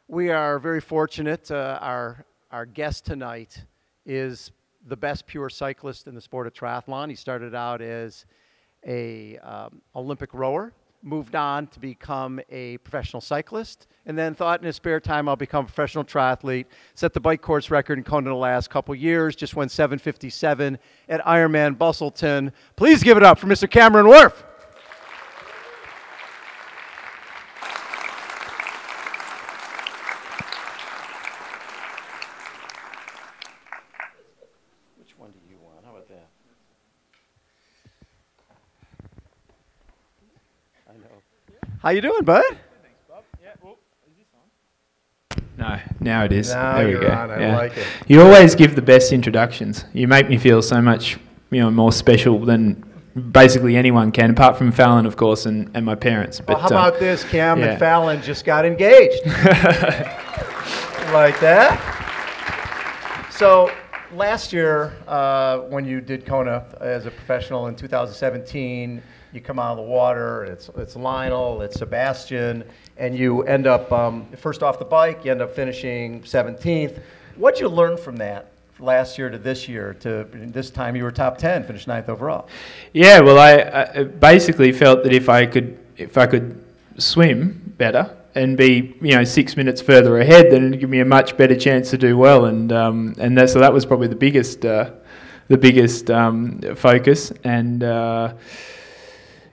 We are very fortunate. Our guest tonight is the best pure cyclist in the sport of triathlon. He started out as a Olympic rower, moved on to become a professional cyclist, and then thought in his spare time, I'll become a professional triathlete. Set the bike course record in Kona the last couple years, just went 7:57 at Ironman Bustleton. Please give it up for Mr. Cameron Wurf. Which one do you want? How about that? I know. How you doing, bud? Thanks, Bob. Yeah, well, is this on? No, now it is. Now there you're we go. on. I like it. You always give the best introductions. You make me feel so much, more special than basically anyone can, apart from Fallon, of course, and my parents. Well, But how about this? Cam yeah. and Fallon just got engaged. Like that. So last year, when you did Kona as a professional in 2017, you come out of the water, it's Lionel, it's Sebastian, and you end up, first off the bike, you end up finishing 17th. What'd you learn from that last year to this year? To this time you were top 10, finished 9th overall. Yeah, well, I basically felt that if I could swim better and be 6 minutes further ahead, then it'd give me a much better chance to do well, and so that was probably the biggest focus. And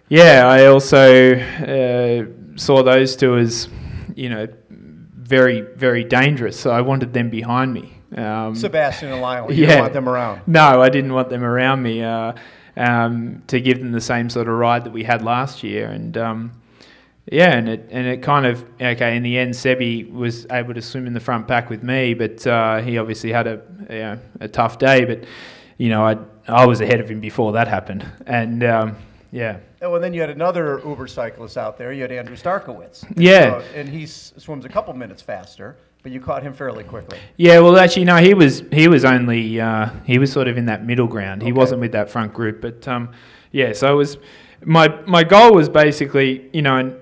yeah, I also saw those two as very, very dangerous. So I wanted them behind me. Sebastian and Lionel, you didn't want them around? No, I didn't want them around me to give them the same sort of ride that we had last year. And yeah, and it kind of, okay, in the end, Sebi was able to swim in the front pack with me, but he obviously had a tough day. But I was ahead of him before that happened, and yeah. Oh, and then you had another Uber cyclist out there. You had Andrew Starkowitz. Yeah. And he swims a couple minutes faster, but you caught him fairly quickly. Yeah, well, actually, no, he was only he was sort of in that middle ground. He wasn't with that front group, but yeah. So it was my goal was basically, and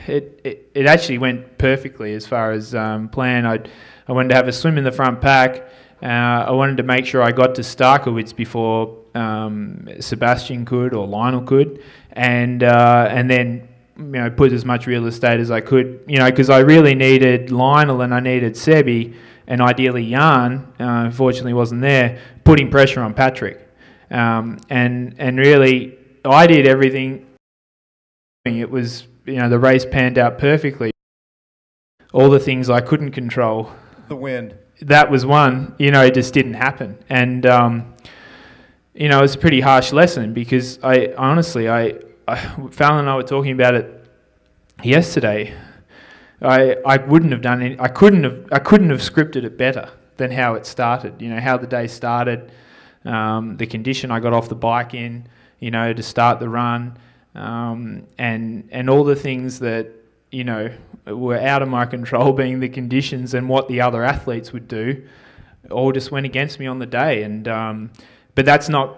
it actually went perfectly as far as plan. I wanted to have a swim in the front pack. I wanted to make sure I got to Starkowitz before Sebastian could or Lionel could, and then put as much real estate as I could, because I really needed Lionel and I needed Sebi, and ideally Jan, unfortunately wasn't there, putting pressure on Patrick, and really I did everything. It was the race panned out perfectly. All the things I couldn't control, the wind. That was one, it just didn't happen. And, it was a pretty harsh lesson because I honestly, Fallon and I were talking about it yesterday. I wouldn't have done it. I couldn't have scripted it better than how it started, how the day started, the condition I got off the bike in, to start the run, and all the things that, were out of my control, being the conditions and what the other athletes would do, all just went against me on the day. And but that's not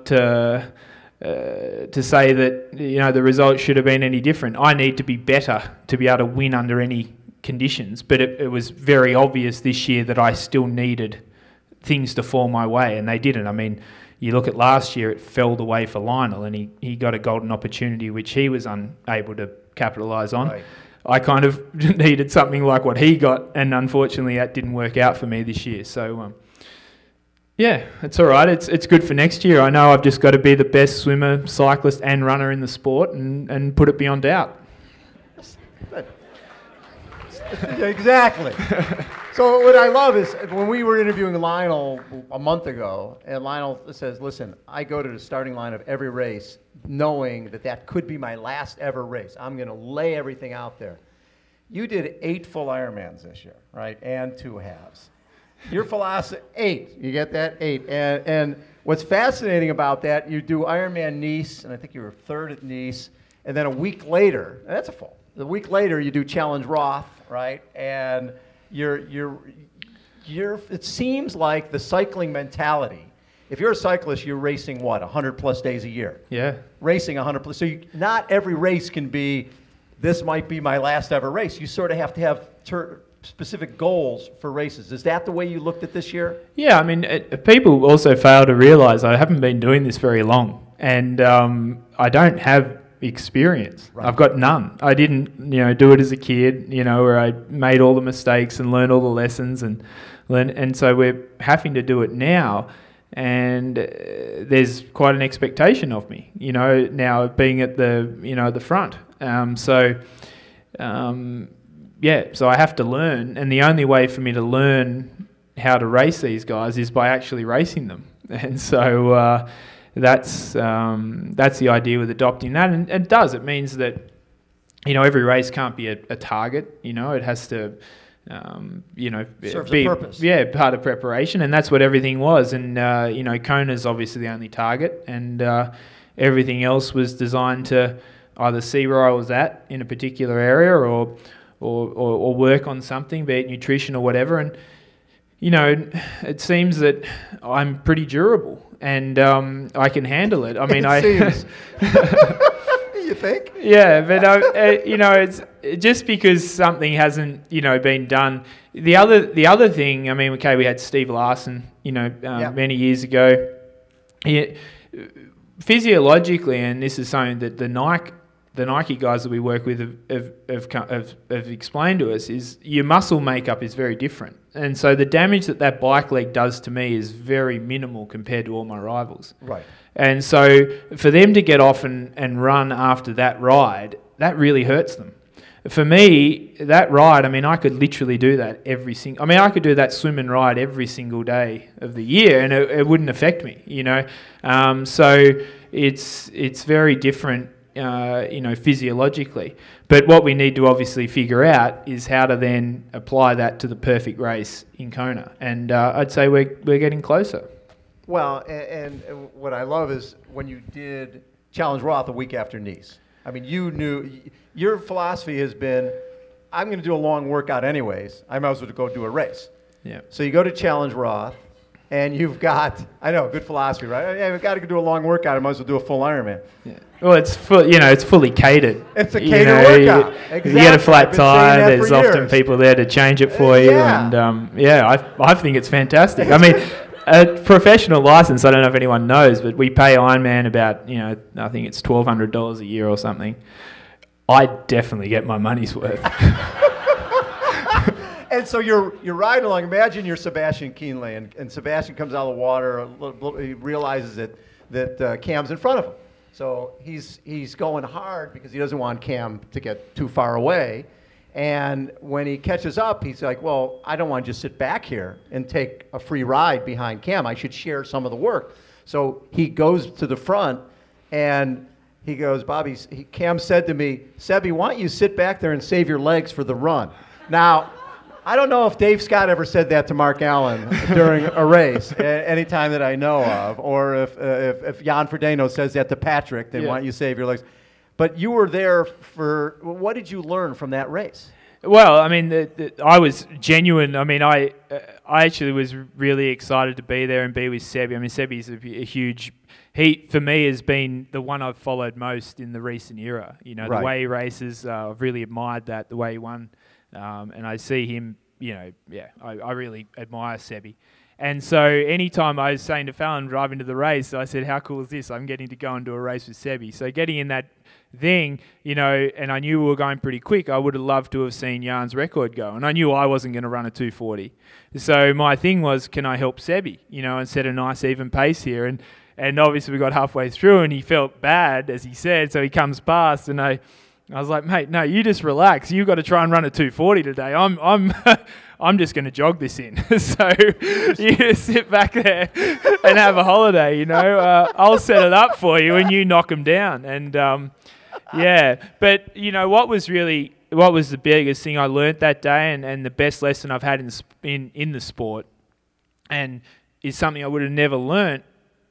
to say that the result should have been any different. I need to be better to be able to win under any conditions. But it was very obvious this year that I still needed things to fall my way, and they didn't. I mean, you look at last year; it fell the way for Lionel, and he got a golden opportunity which he was unable to capitalise on. Right. I kind of needed something like what he got, and unfortunately that didn't work out for me this year. So, yeah, it's all right. It's good for next year. I know I've just got to be the best swimmer, cyclist and runner in the sport and put it beyond doubt. Exactly. So what I love is when we were interviewing Lionel a month ago, and Lionel says, listen, I go to the starting line of every race knowing that could be my last ever race. I'm going to lay everything out there. You did 8 full Ironmans this year, right? And 2 halves. Your philosophy, 8. You get that? 8. And what's fascinating about that, you do Ironman Nice, and I think you were 3rd at Nice, and then a week later, and that's a full. A week later, you do Challenge Roth, right? And it seems like the cycling mentality. If you're a cyclist, you're racing what, 100 plus days a year? Yeah. Racing 100 plus. So not every race can be, this might be my last ever race. You sort of have to have specific goals for races. Is that the way you looked at this year? Yeah, I mean, people also fail to realise I haven't been doing this very long, and I don't have experience. Right. I've got none. I didn't, do it as a kid, where I made all the mistakes and learned all the lessons and so we're having to do it now. And there's quite an expectation of me, now being at the, the front. So I have to learn, and the only way for me to learn how to race these guys is by actually racing them. And so that's the idea with adopting that, and it means that every race can't be a target. It has to serves a purpose. Yeah, part of preparation, and that's what everything was. And Kona's obviously the only target, and everything else was designed to either see where I was at in a particular area, or work on something, be it nutrition or whatever. And it seems that I'm pretty durable, and I can handle it. I mean, seems. You think? Yeah, but it's just because something hasn't been done. The other thing, I mean, okay, we had Steve Larson, many years ago. Physiologically, and this is something that the Nike guys that we work with have explained to us, is your muscle makeup is very different. And so the damage that bike leg does to me is very minimal compared to all my rivals. Right. And so for them to get off and run after that ride, that really hurts them. For me, that ride, I mean, I could literally do that I could do that swim and ride every single day of the year, and it wouldn't affect me, So it's very different, physiologically. But what we need to obviously figure out is how to then apply that to the perfect race in Kona. And I'd say we're getting closer. Well, and what I love is when you did Challenge Roth a week after Nice. I mean, you knew, your philosophy has been, I'm going to do a long workout anyways. I might as well go do a race. Yeah. So you go to Challenge Roth, and you've got, I know, good philosophy, right? Yeah, we've got to do a long workout. I might as well do a full Ironman. Yeah. Well, it's it's fully catered. It's a catered workout. Exactly. You get a flat tire. There's often people there to change it for you, and I think it's fantastic. I mean, a professional license, I don't know if anyone knows, but we pay Ironman about, I think it's $1,200 a year or something. I definitely get my money's worth. And so you're riding along. Imagine you're Sebastian Keeneland, and Sebastian comes out of the water. He realizes that Cam's in front of him. So he's going hard because he doesn't want Cam to get too far away. And when he catches up, he's like, well, I don't want to just sit back here and take a free ride behind Cam. I should share some of the work. So he goes to the front, and he goes, Bobby, Cam said to me, Sebby, why don't you sit back there and save your legs for the run? Now, I don't know if Dave Scott ever said that to Mark Allen during a race, any time that I know of, or if Jan Frodeno says that to Patrick, then why don't you save your legs? But you were there for, what did you learn from that race? Well, I mean, I was genuine. I mean, I actually was really excited to be there and be with Sebi. I mean, Sebi's a huge, he, for me, has been the one I've followed most in the recent era. The way he races, I've really admired that, the way he won. And I see him, I really admire Sebi. And so anytime I was saying to Fallon driving to the race, I said, how cool is this? I'm getting to go and do a race with Sebi. So getting in that thing, and I knew we were going pretty quick, I would have loved to have seen Jan's record go. And I knew I wasn't going to run a 2:40. So my thing was, can I help Sebi, and set a nice even pace here? And obviously we got halfway through and he felt bad, as he said, so he comes past and I was like, mate, no, you just relax. You've got to try and run a 2:40 today. I'm just going to jog this in. So you just sit back there and have a holiday, I'll set it up for you and you knock them down. And but what was the biggest thing I learnt that day and the best lesson I've had in the sport, and is something I would have never learnt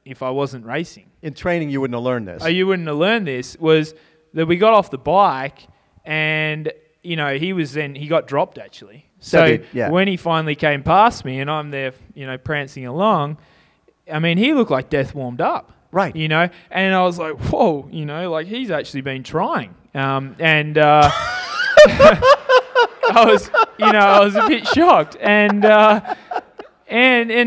if I wasn't racing. In training, you wouldn't have learned this. Oh, you wouldn't have learned this, was that we got off the bike and, he got dropped actually. So when he finally came past me and I'm there, prancing along, I mean, he looked like death warmed up. Right. And I was like, whoa, like he's actually been trying. I was, you know, I was a bit shocked. And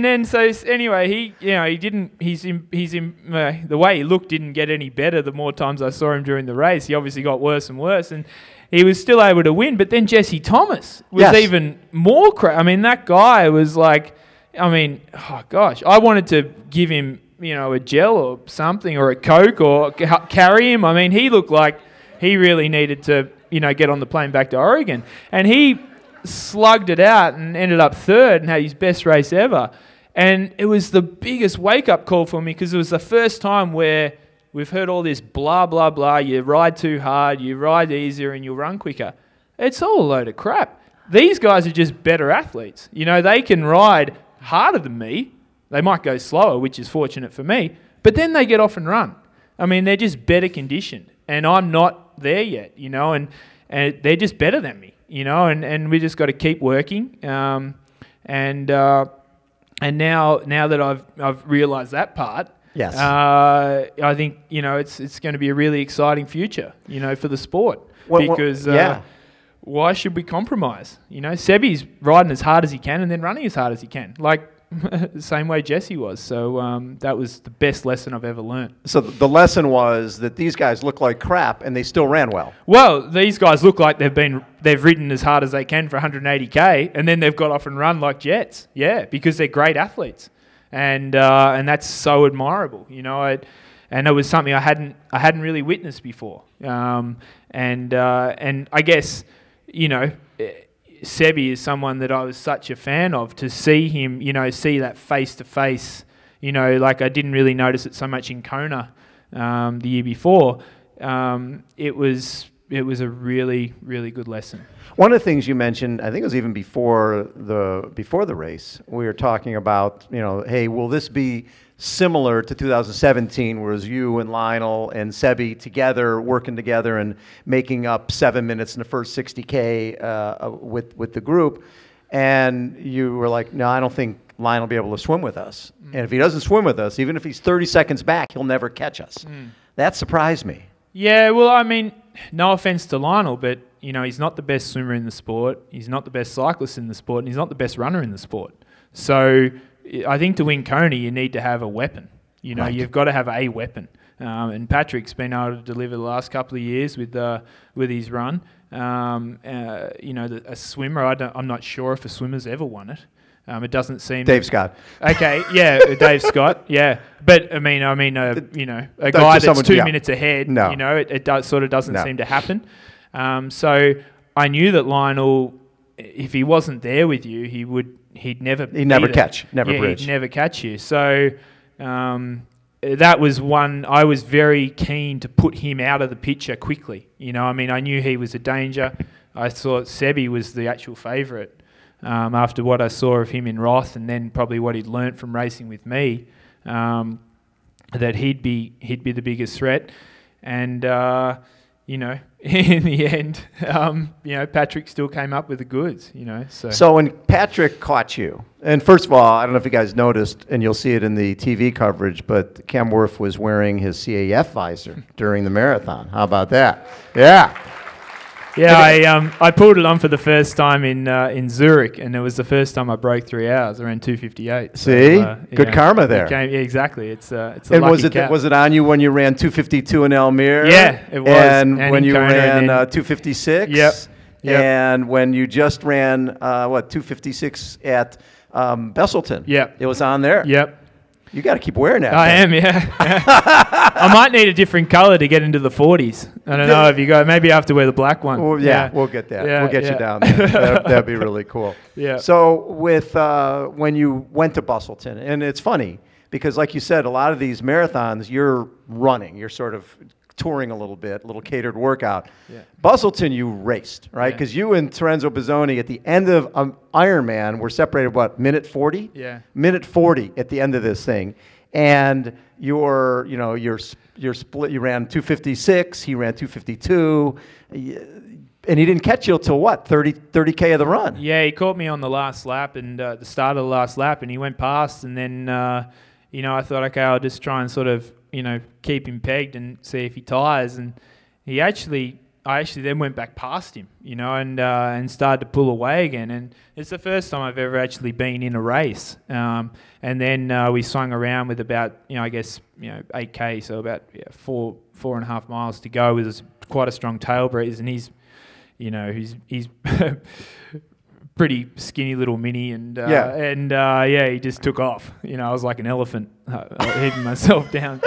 then so anyway, he didn't. The way he looked didn't get any better. The more times I saw him during the race, he obviously got worse and worse, and he was still able to win. But then Jesse Thomas was even more. I mean, that guy was like, oh gosh, I wanted to give him, you know, a gel or something, or a Coke, or carry him. I mean, he looked like he really needed to, you know, get on the plane back to Oregon, and he slugged it out and ended up third and had his best race ever. And it was the biggest wake-up call for me, because it was the first time where we've heard all this blah, blah, blah, you ride too hard, you ride easier and you'll run quicker. It's all a load of crap. These guys are just better athletes. You know, they can ride harder than me. They might go slower, which is fortunate for me, but then they get off and run. I mean, they're just better conditioned, and I'm not there yet, you know, and they're just better than me. You know, and we just got to keep working. And now that I've realised that part, yes, I think, you know, it's going to be a really exciting future, you know, for the sport. Because why should we compromise? You know, Sebi's riding as hard as he can and then running as hard as he can, like the same way Jesse was. So that was the best lesson I've ever learned. So the lesson was that these guys look like crap and they still ran well. Well, these guys look like they've ridden as hard as they can for 180k, and then they've got off and run like jets. Yeah, because they're great athletes, and that's so admirable. You know, and it was something I hadn't really witnessed before. And I guess, you know, Sebi is someone that I was such a fan of. To see him, you know, see that face to face, you know, like I didn't really notice it so much in Kona the year before. It was a really, really good lesson. One of the things you mentioned, I think it was even before the race, we were talking about, you know, hey, will this be similar to 2017, whereas you and Lionel and Sebi together, working together and making up 7 minutes in the first 60K with the group. And you were like, no, I don't think Lionel will be able to swim with us. And if he doesn't swim with us, even if he's 30 seconds back, he'll never catch us. That surprised me. Yeah, well, I mean, no offense to Lionel, but, you know, he's not the best swimmer in the sport. He's not the best cyclist in the sport. And he's not the best runner in the sport. So I think to win Kona, you need to have a weapon. You know, right. You've got to have a weapon. And Patrick's been able to deliver the last couple of years with his run. You know, a swimmer, I'm not sure if a swimmer's ever won it. It doesn't seem... Dave Scott. Okay, yeah, Dave Scott, yeah. But, I mean, you know, a guy that's 2 minutes ahead, no. You know, it doesn't seem to happen. So I knew that Lionel, if he wasn't there with you, he'd never catch, bridge. He'd never catch you. So that was one, I was very keen to put him out of the picture quickly. You know, I mean, I knew he was a danger. I thought Sebi was the actual favourite after what I saw of him in Roth, and then probably what he'd learnt from racing with me, that he'd be the biggest threat. And you know, in the end, you know, Patrick still came up with the goods, you know. So when Patrick caught you, and first of all, I don't know if you guys noticed, and you'll see it in the TV coverage, but Cam Wurf was wearing his CAF visor during the marathon. How about that? Yeah. Yeah, I pulled it on for the first time in Zurich, and it was the first time I broke 3 hours, around 2:58. See, good karma there. Yeah, exactly. It's a and lucky cap. Was it on you when you ran 2:52 in Elmira? Yeah, it was. And when you ran 2:56. Yep. And when you just ran 2:56 at Besselton. Yep. It was on there. Yep. You got to keep wearing that. I am, yeah. I might need a different color to get into the 40s. I don't know if you go. Maybe I have to wear the black one. Well, yeah, we'll get that. Yeah, we'll get you down there. That'd be really cool. Yeah. So with when you went to Busselton, and it's funny because, like you said, a lot of these marathons, you're running. You're sort of touring a little bit, a little catered workout. Yeah. Busselton, you raced, right? Because you and Terenzo Bizzoni at the end of Ironman were separated, what, minute 40? Yeah. Minute 40 at the end of this thing. And you're split. You ran 2:56. He ran 2:52. And he didn't catch you till what, 30K of the run? Yeah, he caught me on the last lap and the start of the last lap, and he went past. And then, you know, I thought, okay, I'll just try and sort of, you know, keep him pegged and see if he tires. And he actually I actually then went back past him, and started to pull away again. And it's the first time I've ever actually been in a race. And then we swung around with about, 8K, so about 4.5 miles to go with quite a strong tail breeze. And he's pretty skinny little mini, and he just took off. I was like an elephant, heaving myself down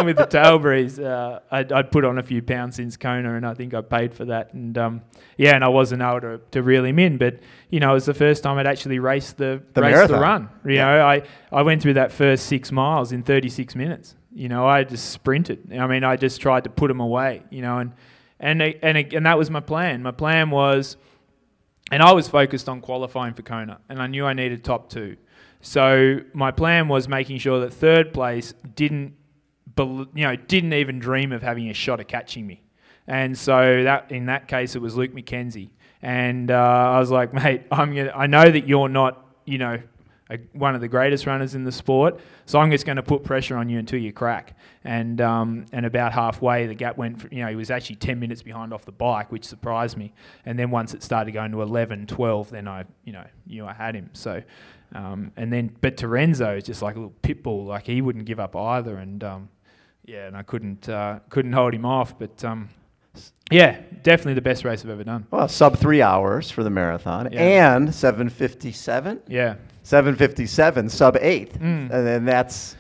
with the tail breeze. I'd put on a few pounds since Kona, and I think I paid for that. And and I wasn't able to reel him in, but it was the first time I'd actually raced the run. I went through that first 6 miles in 36 minutes. I just sprinted. I just tried to put him away. And that was my plan. My plan was, and I was focused on qualifying for Kona, and I knew I needed top 2. So my plan was making sure that third place didn't even dream of having a shot at catching me. And so that in that case, it was Luke McKenzie. And I was like, mate, I know that you're not, one of the greatest runners in the sport, so I'm just going to put pressure on you until you crack. And about halfway, the gap went, he was actually 10 minutes behind off the bike, which surprised me. And then once it started going to 11, 12, then I knew I had him. So, but Terenzo is just like a little pit bull, like he wouldn't give up either. And and I couldn't hold him off. But definitely the best race I've ever done. Well, sub 3 hours for the marathon and 7:57. Yeah. 7:57, sub 8, and then that's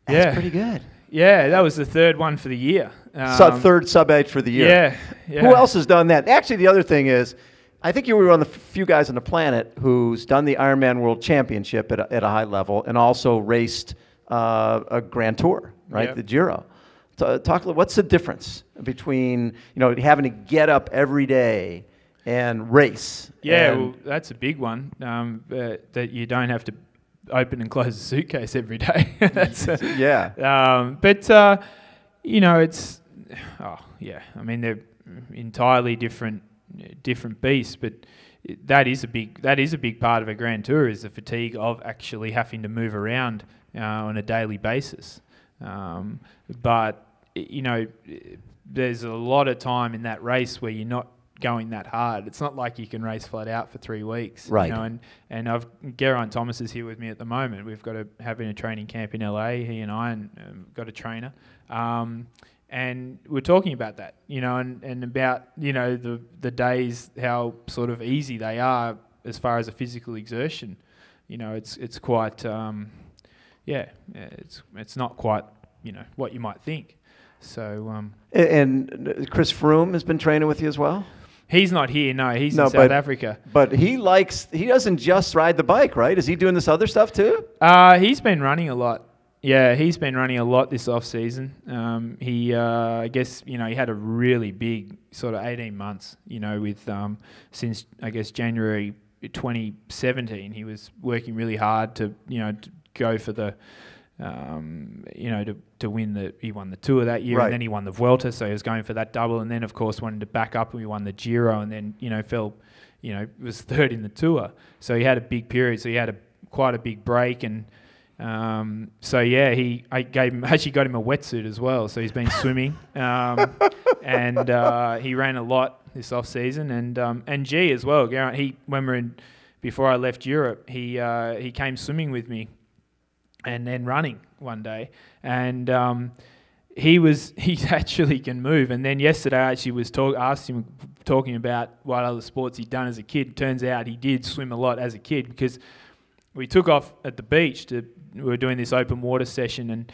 pretty good. Yeah, that was the third one for the year. Third sub 8 for the year. Yeah. Who else has done that? Actually, the other thing is, I think you were one of the few guys on the planet who's done the Ironman World Championship at a high level and also raced a Grand Tour, right? Yep. The Giro. Talk. What's the difference between having to get up every day and race? Well, that's a big one. That you don't have to open and close a suitcase every day. It's they're entirely different beasts. But that is a big part of a Grand Tour, is the fatigue of actually having to move around on a daily basis. But there's a lot of time in that race where you're not going that hard. It's not like you can race flat out for 3 weeks, right? And Geraint Thomas is here with me at the moment. We've got having a training camp in LA. He and I, and got a trainer, and we're talking about that, and about the days, how sort of easy they are as far as a physical exertion. It's quite it's not quite what you might think. So and Chris Froome has been training with you as well. He's not here. No, he's in South Africa. But he doesn't just ride the bike, right? Is he doing this other stuff too? He's been running a lot. Yeah, he's been running a lot this off season. I guess he had a really big sort of 18 months. With since I guess January 2017, he was working really hard to go for the to win he won the Tour that year, right. And then he won the Vuelta, so he was going for that double, and then of course wanted to back up, and he won the Giro, and then fell, was third in the Tour, so he had a big period, so he had quite a big break, and I actually got him a wetsuit as well, so he's been swimming, and he ran a lot this off season, and G as well, Geraint, before I left Europe, he came swimming with me and then running one day, and he actually can move. And then yesterday I actually was asked him talking about what other sports he'd done as a kid. Turns out he did swim a lot as a kid, because we took off at the beach we were doing this open water session, and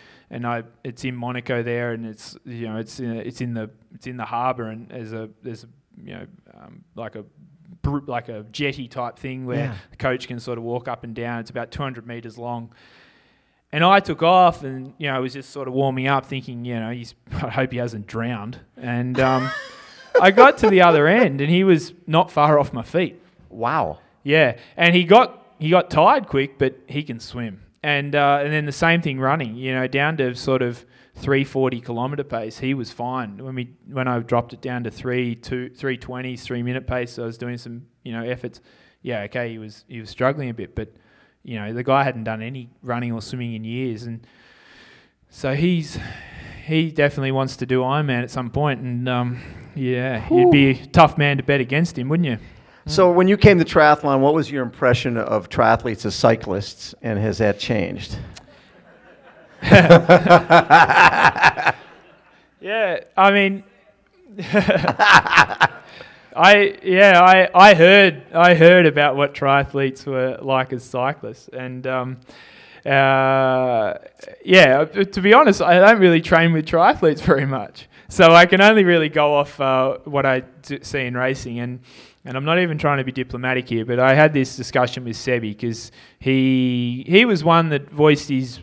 it's in Monaco there, and it's in the harbour, and there's like a jetty type thing where the coach can sort of walk up and down. It's about 200 metres long. And I took off, and was just sort of warming up, thinking, I hope he hasn't drowned. And I got to the other end, and he was not far off my feet. Wow. Yeah, and he got tired quick, but he can swim. And then the same thing running, down to sort of 3:40 kilometre pace, he was fine. When I dropped it down to 3:20s, 3-minute pace, so I was doing some efforts. Yeah, okay, he was struggling a bit, but. The guy hadn't done any running or swimming in years, and so he definitely wants to do Ironman at some point, and Yeah, you'd be a tough man to bet against him, wouldn't you? So when you came to triathlon, what was your impression of triathletes as cyclists, and has that changed? Yeah, I mean, I heard about what triathletes were like as cyclists, and to be honest, I don't really train with triathletes very much, so I can only really go off what I see in racing, and I'm not even trying to be diplomatic here, but I had this discussion with Sebi because he was one that voiced his,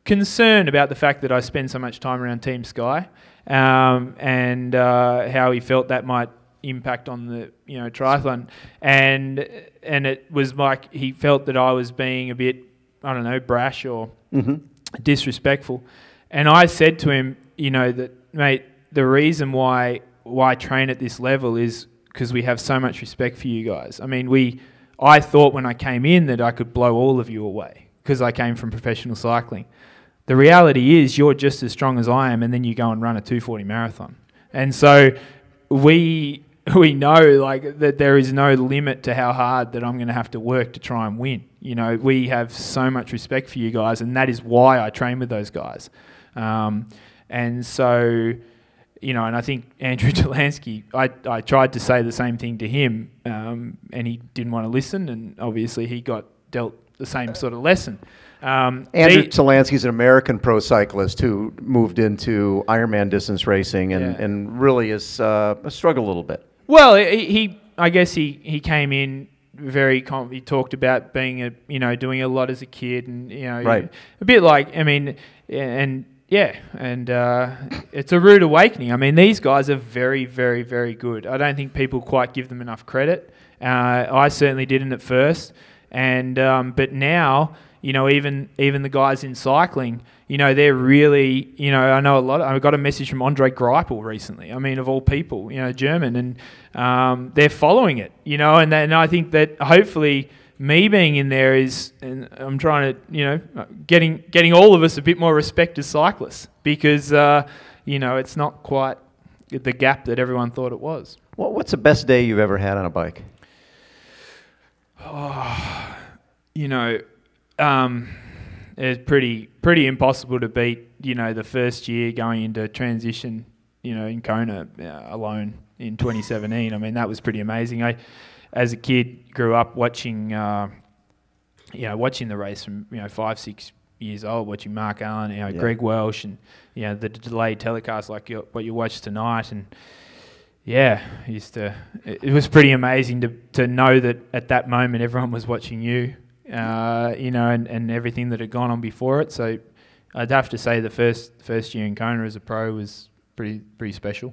concern about the fact that I spend so much time around Team Sky, and how he felt that might impact on the triathlon, and it was like he felt that I was being a bit, I don't know, brash or disrespectful, and I said to him, that, mate, the reason why I train at this level is because we have so much respect for you guys. I mean, I thought when I came in that I could blow all of you away because I came from professional cycling. The reality is you're just as strong as I am, and then you go and run a 240 marathon. And so we know that there is no limit to how hard that I'm going to have to work to try and win. We have so much respect for you guys, and that is why I train with those guys. And so, and I think Andrew Delansky, I tried to say the same thing to him, and he didn't want to listen, and obviously he got dealt the same sort of lesson. Andrew Talansky's an American pro cyclist who moved into Ironman distance racing and really has struggled a little bit. Well, I guess he came in very he talked about being doing a lot as a kid, and right. A bit like, it's a rude awakening. I mean, these guys are very, very, very good. I don't think people quite give them enough credit. I certainly didn't at first, and but now, even the guys in cycling, they're really, I know a lot. I got a message from Andre Greipel recently. I mean, of all people, German, and they're following it, and I think that hopefully me being in there is, and I'm trying to, getting all of us a bit more respect as cyclists, because it's not quite the gap that everyone thought it was. Well, what's the best day you've ever had on a bike? Oh, it's pretty impossible to beat, the first year going into transition, in Kona alone in 2017. I mean, that was pretty amazing. I, as a kid, grew up watching, watching the race from 5-6 years old, watching Mark Allen, Greg Welsh, and the delayed telecast like what you watch tonight, and it was pretty amazing to know that at that moment everyone was watching you, and everything that had gone on before it. So I'd have to say the first year in Kona as a pro was pretty special.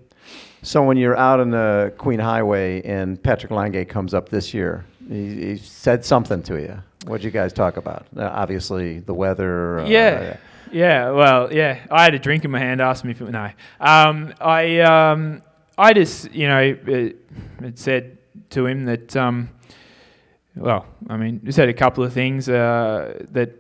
So when you're out on the Queen Highway and Patrick Langay comes up this year, he said something to you. What'd you guys talk about? Obviously the weather. I had a drink in my hand. Asked me if it was no. I just had said to him that he said a couple of things that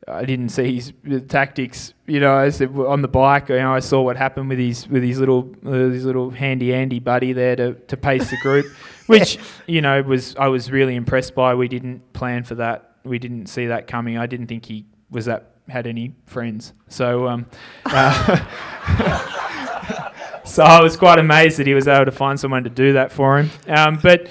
I didn't see his tactics. I said on the bike, I saw what happened with his little handy Andy buddy there to pace the group, which I was really impressed by. We didn't plan for that. We didn't see that coming. I didn't think he had any friends. So so I was quite amazed that he was able to find someone to do that for him. But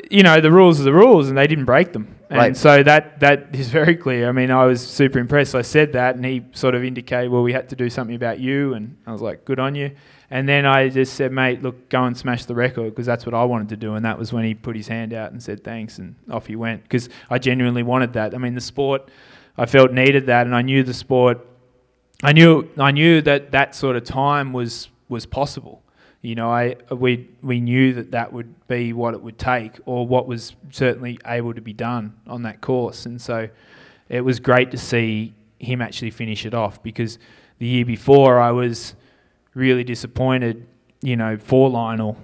the rules are the rules, and they didn't break them. And right. So that is very clear. I mean, I was super impressed. I said that, and he sort of indicated, well, we had to do something about you, and I was like, good on you. And then I just said, mate, look, go and smash the record, because that's what I wanted to do. And that was when he put his hand out and said thanks, and off he went, because I genuinely wanted that. I mean, the sport, I felt needed that, and I knew the sport. I knew that sort of time was possible. We knew that would be what it would take, or what was certainly able to be done on that course. And so it was great to see him actually finish it off, because the year before I was really disappointed, for Lionel,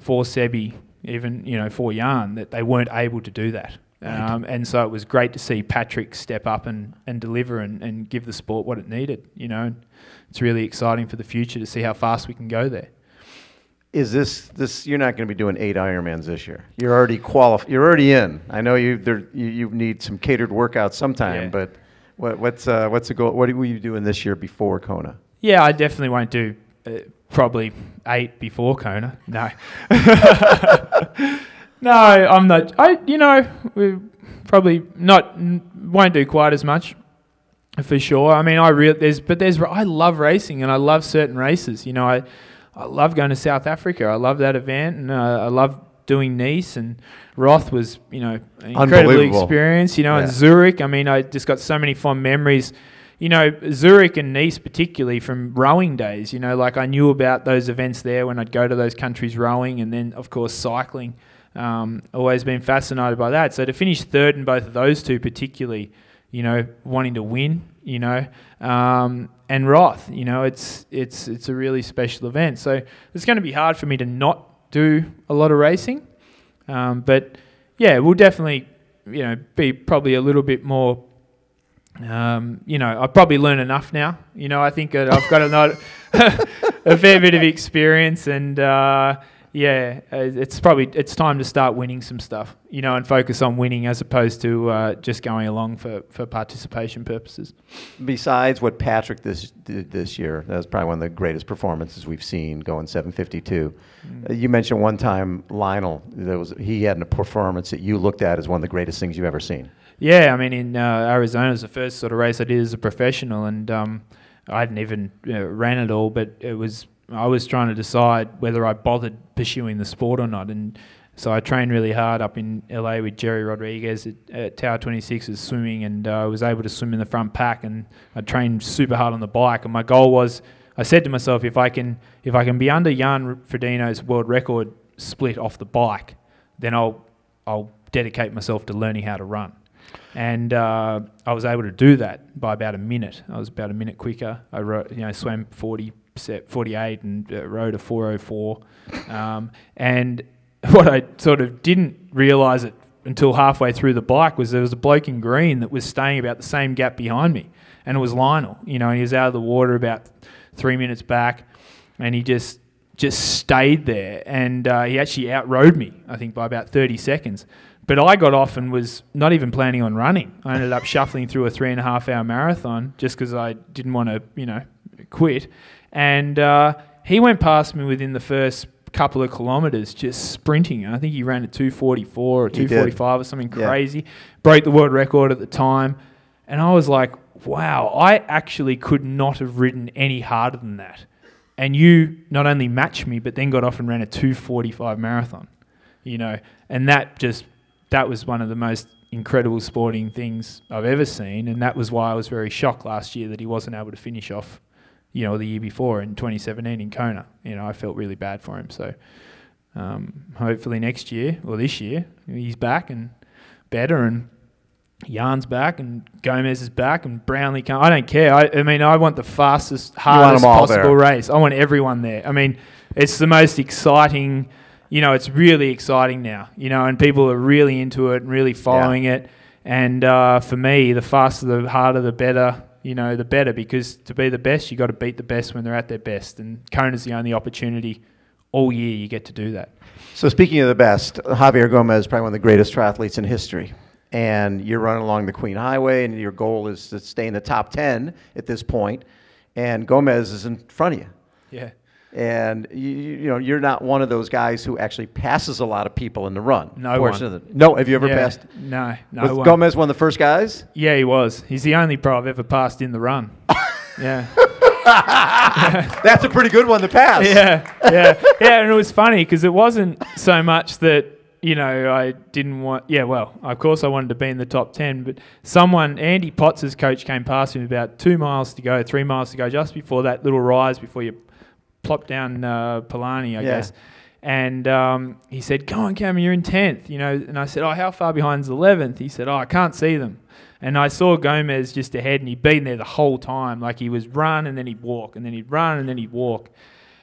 for Sebi, even, for Jan, that they weren't able to do that. Right. And so it was great to see Patrick step up and deliver and give the sport what it needed. It's really exciting for the future to see how fast we can go there. is this? You're not going to be doing 8 Ironmans this year. You're already You're already in. I know you need some catered workouts sometime, but what's the goal? What were you doing this year before Kona? Yeah, I definitely won't do probably 8 before Kona. No, no, I'm not. We probably won't do quite as much. For sure. I mean, I love racing and I love certain races. I love going to South Africa. I love that event, and I love doing Nice, and Roth was, an incredible experience. And Zurich. I mean, I just got so many fond memories. Zurich and Nice particularly from rowing days. Like I knew about those events there when I'd go to those countries rowing, and then of course cycling. Always been fascinated by that. So to finish third in both of those two particularly, wanting to win, and Roth, it's a really special event. So it's going to be hard for me to not do a lot of racing. But yeah, we'll definitely, be probably a little bit more, I've probably learned enough now. I think that I've got a fair bit of experience, and it's time to start winning some stuff, and focus on winning as opposed to just going along for participation purposes. Besides what Patrick did this year, that was probably one of the greatest performances we've seen, going 7:52. You mentioned one time Lionel. He had a performance that you looked at as one of the greatest things you've ever seen. Yeah, I mean, in Arizona, it was the first sort of race I did as a professional, and I hadn't even ran it all, but I was trying to decide whether I bothered pursuing the sport or not, and so I trained really hard up in LA with Jerry Rodriguez at Tower 26 as swimming, and I was able to swim in the front pack, and I trained super hard on the bike, and my goal was, I said to myself, if I can be under Jan Frodeno's world record split off the bike, then I'll dedicate myself to learning how to run. And I was able to do that by about a minute. I was about a minute quicker. I swam 48 and rode a 4:04. And what I sort of didn't realise it until halfway through the bike was there was a bloke in green that was staying about the same gap behind me, and it was Lionel. And he was out of the water about 3 minutes back, and he just stayed there, and he actually outrode me, I think, by about 30 seconds. But I got off and was not even planning on running. I ended up shuffling through a 3.5-hour marathon just because I didn't want to, quit. And he went past me within the first couple of kilometres just sprinting. I think he ran at 2:44 or 2:45 or something crazy. Broke the world record at the time. And I was like, wow, I actually could not have ridden any harder than that. And you not only matched me, but then got off and ran a 2:45 marathon, and that was one of the most incredible sporting things I've ever seen. And that was why I was very shocked last year that he wasn't able to finish off, the year before in 2017 in Kona. I felt really bad for him. So hopefully next year or this year, he's back and better, and Jan's back and Gomez is back and Brownlee can't. I don't care. I want the fastest, hardest possible race. I want everyone there. I mean, it's the most exciting. It's really exciting now, and people are really into it and really following it. And for me, the faster, the harder, the better, the better, because to be the best, you got to beat the best when they're at their best. And Kona's the only opportunity all year you get to do that. So speaking of the best, Javier Gomez is probably one of the greatest triathletes in history. And you're running along the Queen Highway, and your goal is to stay in the top 10 at this point. And Gomez is in front of you. Yeah. And you're not one of those guys who actually passes a lot of people in the run. No. Have you ever passed? No. Was Gomez one of the first guys? Yeah, he was. He's the only pro I've ever passed in the run. Yeah. That's a pretty good one to pass. Yeah. And it was funny because it wasn't so much that I didn't want. Yeah, well, of course I wanted to be in the top 10, but Andy Potts' coach, came past him about 2 miles to go, 3 miles to go, just before that little rise before you plop down Palani, I guess. And he said, "Go on, Cam, you're in 10th." And I said, "Oh, how far behind's 11th?" He said, "Oh, I can't see them." And I saw Gomez just ahead, and he'd been there the whole time. Like, he was run and then he'd walk, and then he'd run and then he'd walk.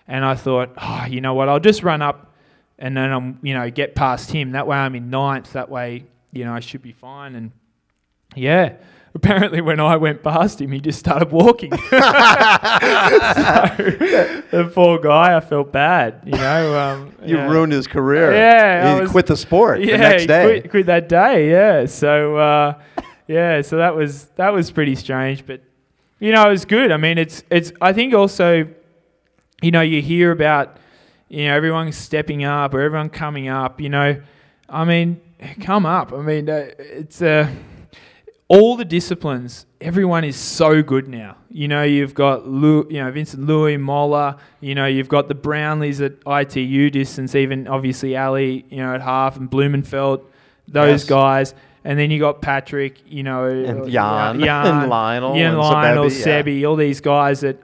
And I thought, oh, you know what? I'll just run up and then get past him. That way I'm in 9th. That way, I should be fine. And Yeah. Apparently, when I went past him, he just started walking. So, the poor guy, I felt bad, you know. You ruined his career. Yeah. He quit the sport the Yeah, next day. Quit that day, yeah. So, so that was pretty strange. But, you know, it was good. I mean, it's I think also, you know, you hear about, you know, everyone stepping up or everyone coming up, you know. I mean, come up. I mean, it's all the disciplines, everyone is so good now. You know, you've got Vincent Louis, Moller, you know, you've got the Brownleys at ITU distance, even obviously Ali, you know, at half, and Blumenfeld, those guys. And then you got Patrick, you know, and Jan and Lionel, Sebi, all these guys that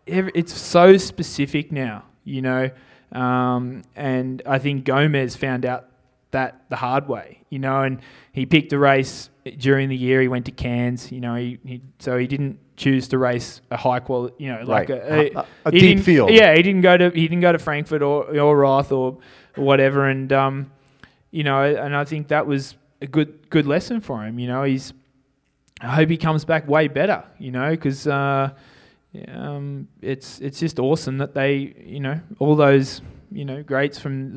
it's so specific now, you know. And I think Gomez found out that the hard way, you know, and he picked a race during the year. He went to Cairns, you know, so he didn't choose to race a high quality, you know, like a deep field. Yeah, he didn't go to Frankfurt or Roth or whatever, and you know, and I think that was a good lesson for him. You know, I hope he comes back way better, you know, because it's just awesome that they, you know, all those, you know, greats from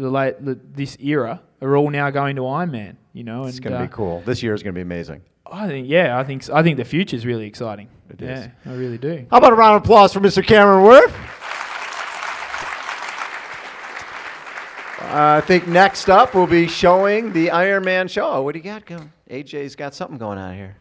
this era are all now going to Ironman, you know. It's going to be cool. This year is going to be amazing. I think the future is really exciting. It is. Yeah, I really do. How about a round of applause for Mr. Cameron Wurf? I think next up we'll be showing the Ironman show. What do you got going? AJ's got something going on here.